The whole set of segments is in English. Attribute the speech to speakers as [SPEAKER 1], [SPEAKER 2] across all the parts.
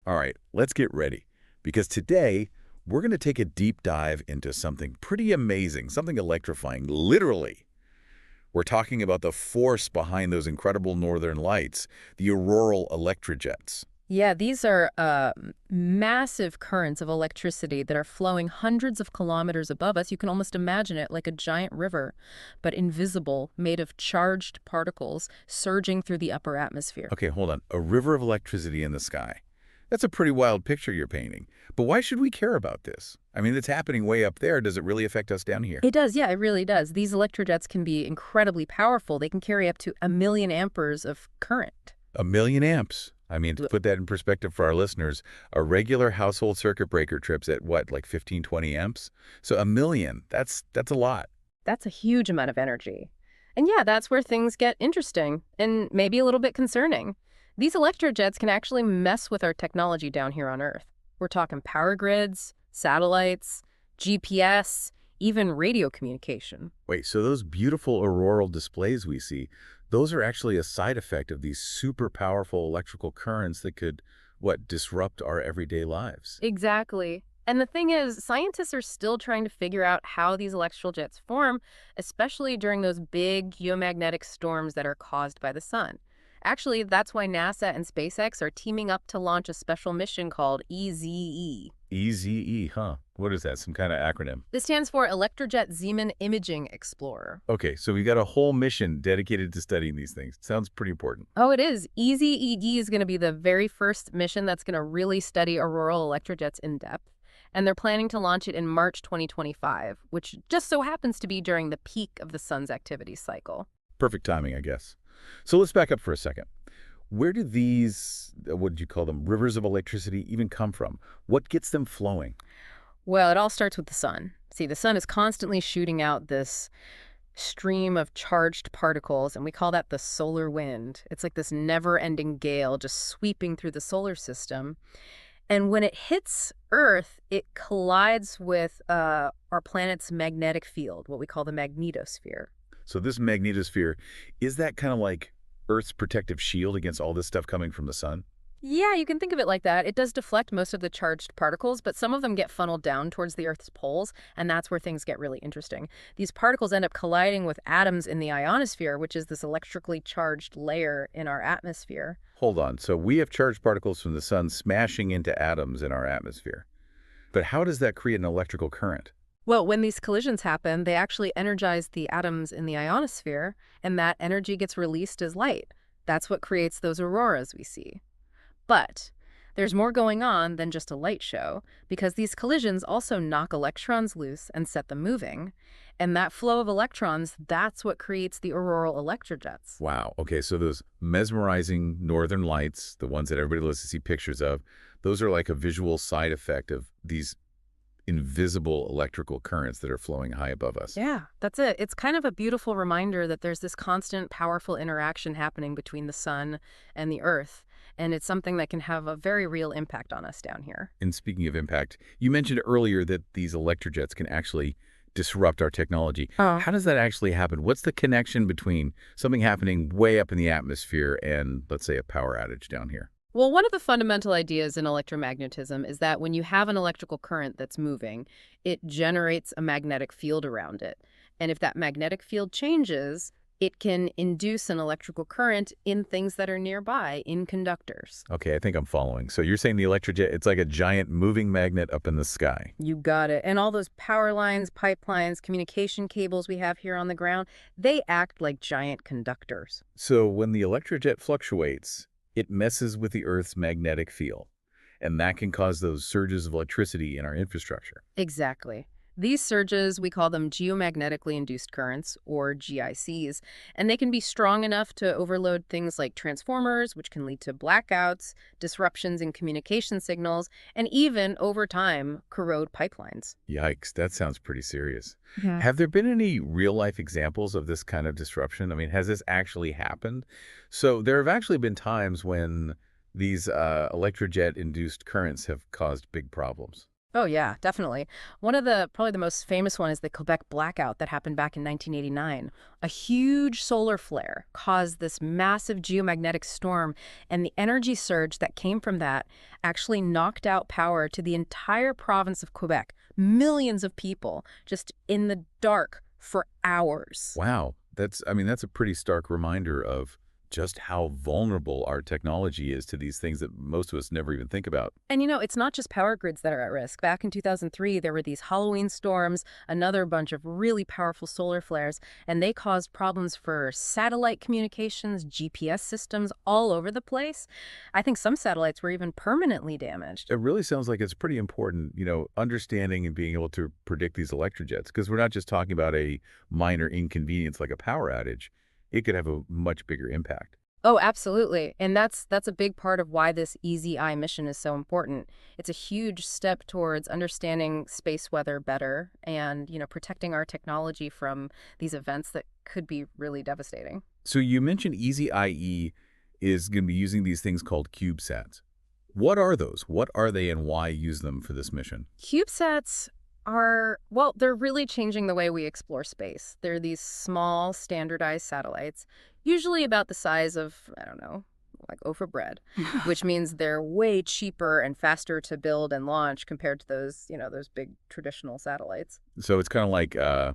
[SPEAKER 1] All right, let's get ready. Because today, we're going to take a deep dive into something pretty amazing, something electrifying, literally. We're talking about the force behind those incredible northern lights, the auroral electrojets.
[SPEAKER 2] Yeah, these are massive currents of electricity that are flowing hundreds of kilometers above us. You can almost imagine it like a giant river, but invisible, made of charged particles surging through the upper atmosphere.
[SPEAKER 1] Okay, hold on. A river of electricity in the sky. That's a pretty wild picture you're painting. But why should we care about this? I mean, it's happening way up there. Does it really affect us down here?
[SPEAKER 2] It does, yeah, it really does. These electrojets can be incredibly powerful. They can carry up to 1 million amperes of current.
[SPEAKER 1] 1 million amps. I mean, to put that in perspective for our listeners, a regular household circuit breaker trips at what, like 15, 20 amps? So 1 million, that's a lot.
[SPEAKER 2] That's a huge amount of energy. And yeah, that's where things get interesting and maybe a little bit concerning. These electrojets can actually mess with our technology down here on Earth. We're talking power grids, satellites, GPS, even radio communication.
[SPEAKER 1] Wait, so those beautiful auroral displays we see, those are actually a side effect of these super powerful electrical currents that could, what, disrupt our everyday lives?
[SPEAKER 2] Exactly. And the thing is, scientists are still trying to figure out how these electrical jets form, especially during those big geomagnetic storms that are caused by the sun. Actually, that's why NASA and SpaceX are teaming up to launch a special mission called EZE.
[SPEAKER 1] EZE, huh? What is that, some kind of acronym?
[SPEAKER 2] This stands for Electrojet Zeeman Imaging Explorer.
[SPEAKER 1] Okay, so we got a whole mission dedicated to studying these things. Sounds pretty important.
[SPEAKER 2] Oh, it is. EZE is going to be the very first mission that's going to really study auroral electrojets in depth. And they're planning to launch it in March 2025, which just so happens to be during the peak of the sun's activity cycle.
[SPEAKER 1] Perfect timing, I guess. So let's back up for a second. Where do these, what did you call them, rivers of electricity even come from? What gets them flowing?
[SPEAKER 2] Well, it all starts with the sun. See, the sun is constantly shooting out this stream of charged particles, and we call that the solar wind. It's like this never-ending gale just sweeping through the solar system. And when it hits Earth, it collides with our planet's magnetic field, what we call the magnetosphere.
[SPEAKER 1] So this magnetosphere, is that kind of like Earth's protective shield against all this stuff coming from the sun?
[SPEAKER 2] Yeah, you can think of it like that. It does deflect most of the charged particles, but some of them get funneled down towards the Earth's poles, and that's where things get really interesting. These particles end up colliding with atoms in the ionosphere, which is this electrically charged layer in our atmosphere.
[SPEAKER 1] Hold on. So we have charged particles from the sun smashing into atoms in our atmosphere. But how does that create an electrical current?
[SPEAKER 2] Well, when these collisions happen, they actually energize the atoms in the ionosphere, and that energy gets released as light. That's what creates those auroras we see. But there's more going on than just a light show, because these collisions also knock electrons loose and set them moving. And that flow of electrons, that's what creates the auroral electrojets.
[SPEAKER 1] Wow. Okay, so those mesmerizing northern lights, the ones that everybody loves to see pictures of, those are like a visual side effect of these invisible electrical currents that are flowing high above us.
[SPEAKER 2] Yeah, that's it. It's kind of a beautiful reminder that there's this constant, powerful interaction happening between the sun and the earth. And it's something that can have a very real impact on us down here.
[SPEAKER 1] And speaking of impact, you mentioned earlier that these electrojets can actually disrupt our technology.
[SPEAKER 2] Oh.
[SPEAKER 1] How does that actually happen? What's the connection between something happening way up in the atmosphere and, let's say, a power outage down here?
[SPEAKER 2] Well, one of the fundamental ideas in electromagnetism is that when you have an electrical current that's moving, it generates a magnetic field around it. And if that magnetic field changes, it can induce an electrical current in things that are nearby, in conductors.
[SPEAKER 1] Okay, I think I'm following. So you're saying the electrojet, it's like a giant moving magnet up in the sky.
[SPEAKER 2] You got it. And all those power lines, pipelines, communication cables we have here on the ground, they act like giant conductors.
[SPEAKER 1] So when the electrojet fluctuates, it messes with the Earth's magnetic field, and that can cause those surges of electricity in our infrastructure.
[SPEAKER 2] Exactly. These surges, we call them geomagnetically induced currents, or GICs, and they can be strong enough to overload things like transformers, which can lead to blackouts, disruptions in communication signals, and even, over time, corrode pipelines.
[SPEAKER 1] Yikes, that sounds pretty serious.
[SPEAKER 2] Yeah.
[SPEAKER 1] Have there been any real-life examples of this kind of disruption? I mean, has this actually happened? So there have actually been times when these electrojet-induced currents have caused big problems.
[SPEAKER 2] Oh yeah, definitely. One of the probably the most famous one is the Quebec blackout that happened back in 1989. A huge solar flare caused this massive geomagnetic storm, and the energy surge that came from that actually knocked out power to the entire province of Quebec. Millions of people just in the dark for hours.
[SPEAKER 1] Wow. I mean, that's a pretty stark reminder of just how vulnerable our technology is to these things that most of us never even think about.
[SPEAKER 2] And it's not just power grids that are at risk. Back in 2003, there were these Halloween storms, another bunch of really powerful solar flares, and they caused problems for satellite communications, GPS systems all over the place. I think some satellites were even permanently damaged.
[SPEAKER 1] It really sounds like it's pretty important, understanding and being able to predict these electrojets, because we're not just talking about a minor inconvenience like a power outage. It could have a much bigger impact.
[SPEAKER 2] Oh, absolutely. And that's a big part of why this EZI mission is so important. It's a huge step towards understanding space weather better and, protecting our technology from these events that could be really devastating.
[SPEAKER 1] So you mentioned EZIE is going to be using these things called CubeSats. What are those? What are they and why use them for this mission?
[SPEAKER 2] CubeSats are, well, they're really changing the way we explore space. They're these small, standardized satellites, usually about the size of, I don't know, like loaf of bread, which means they're way cheaper and faster to build and launch compared to those big traditional satellites.
[SPEAKER 1] So it's kind of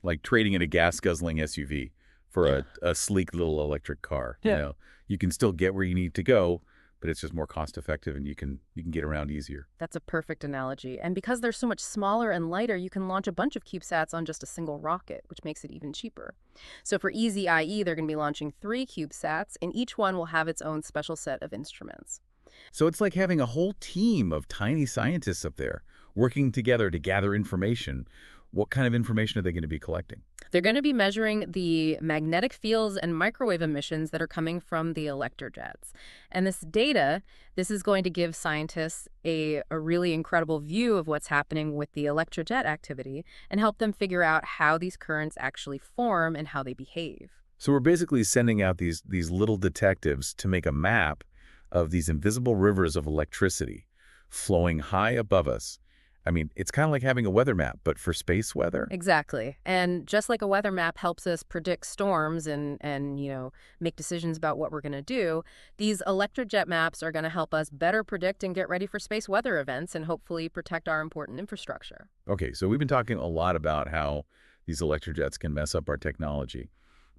[SPEAKER 1] like trading in a gas-guzzling SUV for a sleek little electric car.
[SPEAKER 2] Yeah.
[SPEAKER 1] You can still get where you need to go, but it's just more cost-effective and you can get around easier.
[SPEAKER 2] That's a perfect analogy. And because they're so much smaller and lighter, you can launch a bunch of CubeSats on just a single rocket, which makes it even cheaper. So for EZIE, they're going to be launching 3 CubeSats, and each one will have its own special set of instruments.
[SPEAKER 1] So it's like having a whole team of tiny scientists up there working together to gather information. What kind of information are they going to be collecting?
[SPEAKER 2] They're going to be measuring the magnetic fields and microwave emissions that are coming from the electrojets. And this is going to give scientists a really incredible view of what's happening with the electrojet activity and help them figure out how these currents actually form and how they behave.
[SPEAKER 1] So we're basically sending out these little detectives to make a map of these invisible rivers of electricity flowing high above us. I mean, it's kind of like having a weather map, but for space weather.
[SPEAKER 2] Exactly. And just like a weather map helps us predict storms and make decisions about what we're going to do, these electrojet maps are going to help us better predict and get ready for space weather events and hopefully protect our important infrastructure.
[SPEAKER 1] Okay, so we've been talking a lot about how these electrojets can mess up our technology.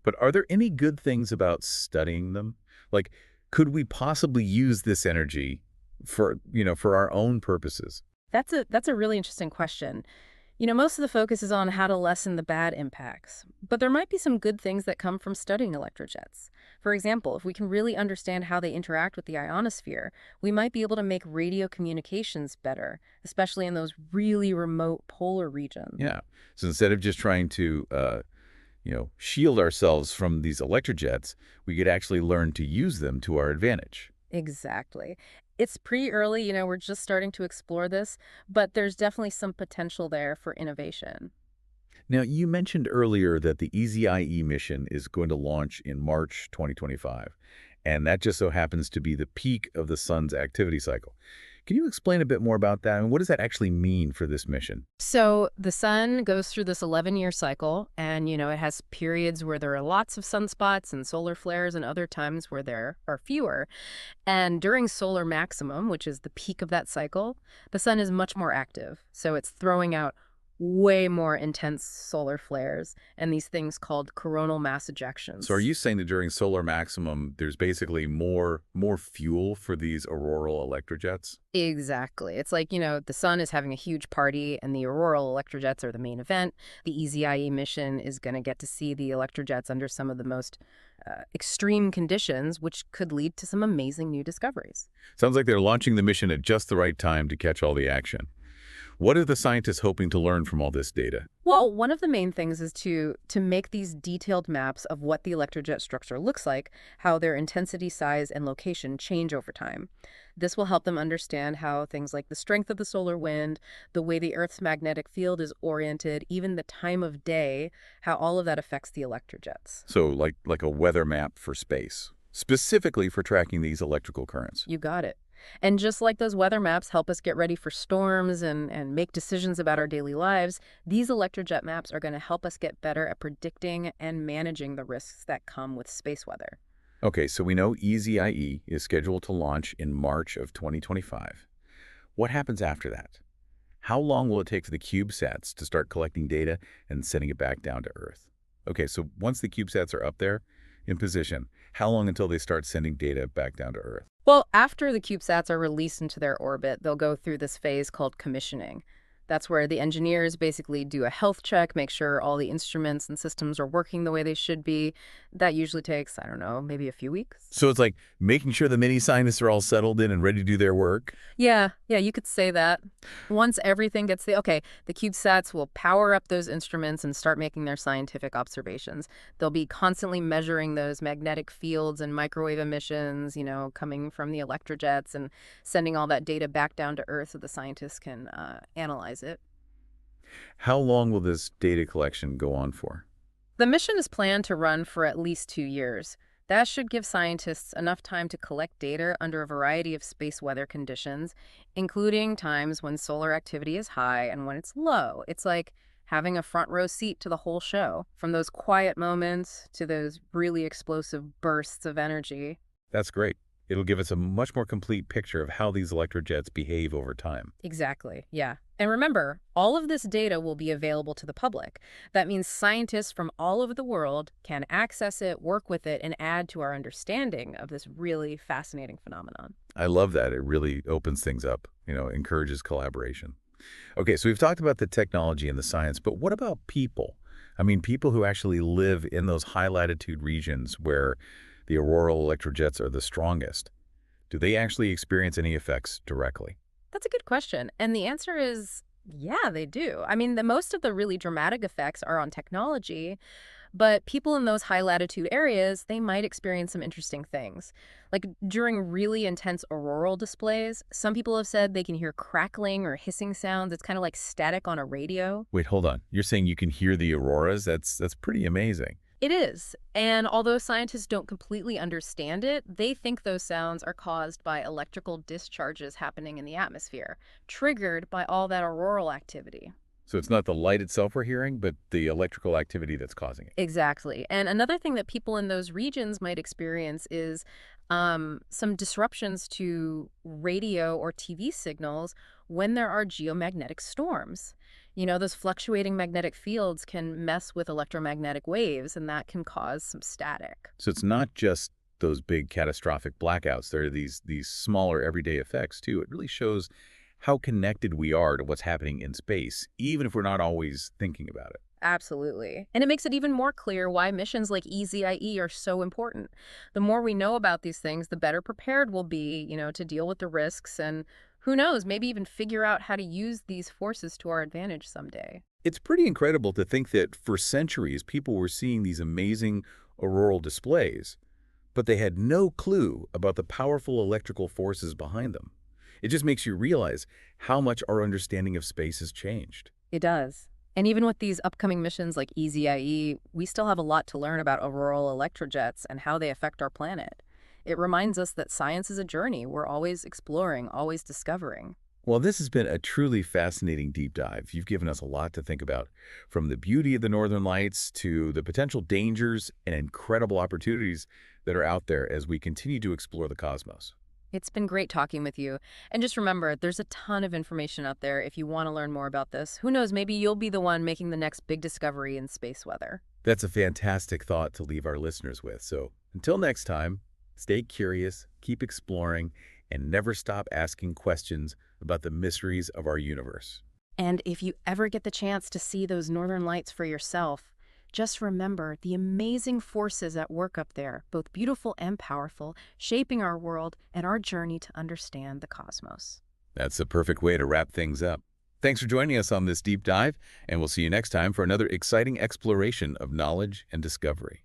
[SPEAKER 1] But are there any good things about studying them? Like, could we possibly use this energy for our own purposes?
[SPEAKER 2] That's a really interesting question. Most of the focus is on how to lessen the bad impacts, but there might be some good things that come from studying electrojets. For example, if we can really understand how they interact with the ionosphere, we might be able to make radio communications better, especially in those really remote polar regions.
[SPEAKER 1] Yeah. So instead of just trying to, shield ourselves from these electrojets, we could actually learn to use them to our advantage.
[SPEAKER 2] Exactly. It's pretty early, we're just starting to explore this, but there's definitely some potential there for innovation.
[SPEAKER 1] Now, you mentioned earlier that the EZIE mission is going to launch in March 2025, and that just so happens to be the peak of the sun's activity cycle. Can you explain a bit more about that, and what does that actually mean for this mission?
[SPEAKER 2] So the sun goes through this 11-year cycle, and, it has periods where there are lots of sunspots and solar flares and other times where there are fewer. And during solar maximum, which is the peak of that cycle, the sun is much more active. So it's throwing out way more intense solar flares and these things called coronal mass ejections.
[SPEAKER 1] So are you saying that during solar maximum, there's basically more fuel for these auroral electrojets?
[SPEAKER 2] Exactly. It's like, the sun is having a huge party and the auroral electrojets are the main event. The EZIE mission is going to get to see the electrojets under some of the most extreme conditions, which could lead to some amazing new discoveries.
[SPEAKER 1] Sounds like they're launching the mission at just the right time to catch all the action. What are the scientists hoping to learn from all this data?
[SPEAKER 2] Well, one of the main things is to make these detailed maps of what the electrojet structure looks like, how their intensity, size, and location change over time. This will help them understand how things like the strength of the solar wind, the way the Earth's magnetic field is oriented, even the time of day, how all of that affects the electrojets.
[SPEAKER 1] So like a weather map for space, specifically for tracking these electrical currents.
[SPEAKER 2] You got it. And just like those weather maps help us get ready for storms and make decisions about our daily lives, these electrojet maps are going to help us get better at predicting and managing the risks that come with space weather.
[SPEAKER 1] Okay, so we know EZIE is scheduled to launch in March of 2025. What happens after that? How long will it take for the CubeSats to start collecting data and sending it back down to Earth? Okay, so once the CubeSats are up there in position, how long until they start sending data back down to Earth?
[SPEAKER 2] Well, after the CubeSats are released into their orbit, they'll go through this phase called commissioning. That's where the engineers basically do a health check, make sure all the instruments and systems are working the way they should be. That usually takes, I don't know, maybe a few weeks.
[SPEAKER 1] So it's like making sure the mini scientists are all settled in and ready to do their work.
[SPEAKER 2] Yeah, you could say that. Once everything gets the CubeSats will power up those instruments and start making their scientific observations. They'll be constantly measuring those magnetic fields and microwave emissions, coming from the electrojets and sending all that data back down to Earth so the scientists can analyze it.
[SPEAKER 1] How long will this data collection go on for?
[SPEAKER 2] The mission is planned to run for at least 2 years. That should give scientists enough time to collect data under a variety of space weather conditions, including times when solar activity is high and when it's low. It's like having a front row seat to the whole show, from those quiet moments to those really explosive bursts of energy.
[SPEAKER 1] That's great. It'll give us a much more complete picture of how these electrojets behave over time.
[SPEAKER 2] Exactly, yeah. And remember, all of this data will be available to the public. That means scientists from all over the world can access it, work with it, and add to our understanding of this really fascinating phenomenon.
[SPEAKER 1] I love that. It really opens things up, encourages collaboration. Okay, so we've talked about the technology and the science, but what about people? I mean, people who actually live in those high latitude regions where the auroral electrojets are the strongest. Do they actually experience any effects directly?
[SPEAKER 2] That's a good question. And the answer is yeah, they do. I mean, the most of the really dramatic effects are on technology, but people in those high latitude areas, they might experience some interesting things. Like during really intense auroral displays, some people have said they can hear crackling or hissing sounds. It's kind of like static on a radio.
[SPEAKER 1] Wait, hold on. You're saying you can hear the auroras? That's pretty amazing.
[SPEAKER 2] It is. And although scientists don't completely understand it, they think those sounds are caused by electrical discharges happening in the atmosphere, triggered by all that auroral activity.
[SPEAKER 1] So it's not the light itself we're hearing, but the electrical activity that's causing it.
[SPEAKER 2] Exactly. And another thing that people in those regions might experience is some disruptions to radio or TV signals when there are geomagnetic storms. Those fluctuating magnetic fields can mess with electromagnetic waves, and that can cause some static.
[SPEAKER 1] So it's not just those big catastrophic blackouts. There are these smaller everyday effects, too. It really shows how connected we are to what's happening in space, even if we're not always thinking about it.
[SPEAKER 2] Absolutely. And it makes it even more clear why missions like EZIE are so important. The more we know about these things, the better prepared we'll be, to deal with the risks and who knows, maybe even figure out how to use these forces to our advantage someday.
[SPEAKER 1] It's pretty incredible to think that for centuries, people were seeing these amazing auroral displays, but they had no clue about the powerful electrical forces behind them. It just makes you realize how much our understanding of space has changed.
[SPEAKER 2] It does. And even with these upcoming missions like EZIE, we still have a lot to learn about auroral electrojets and how they affect our planet. It reminds us that science is a journey. We're always exploring, always discovering.
[SPEAKER 1] Well, this has been a truly fascinating deep dive. You've given us a lot to think about, from the beauty of the Northern Lights to the potential dangers and incredible opportunities that are out there as we continue to explore the cosmos.
[SPEAKER 2] It's been great talking with you. And just remember, there's a ton of information out there if you want to learn more about this. Who knows, maybe you'll be the one making the next big discovery in space weather.
[SPEAKER 1] That's a fantastic thought to leave our listeners with. So until next time, stay curious, keep exploring, and never stop asking questions about the mysteries of our universe.
[SPEAKER 2] And if you ever get the chance to see those northern lights for yourself, just remember the amazing forces at work up there, both beautiful and powerful, shaping our world and our journey to understand the cosmos.
[SPEAKER 1] That's the perfect way to wrap things up. Thanks for joining us on this deep dive, and we'll see you next time for another exciting exploration of knowledge and discovery.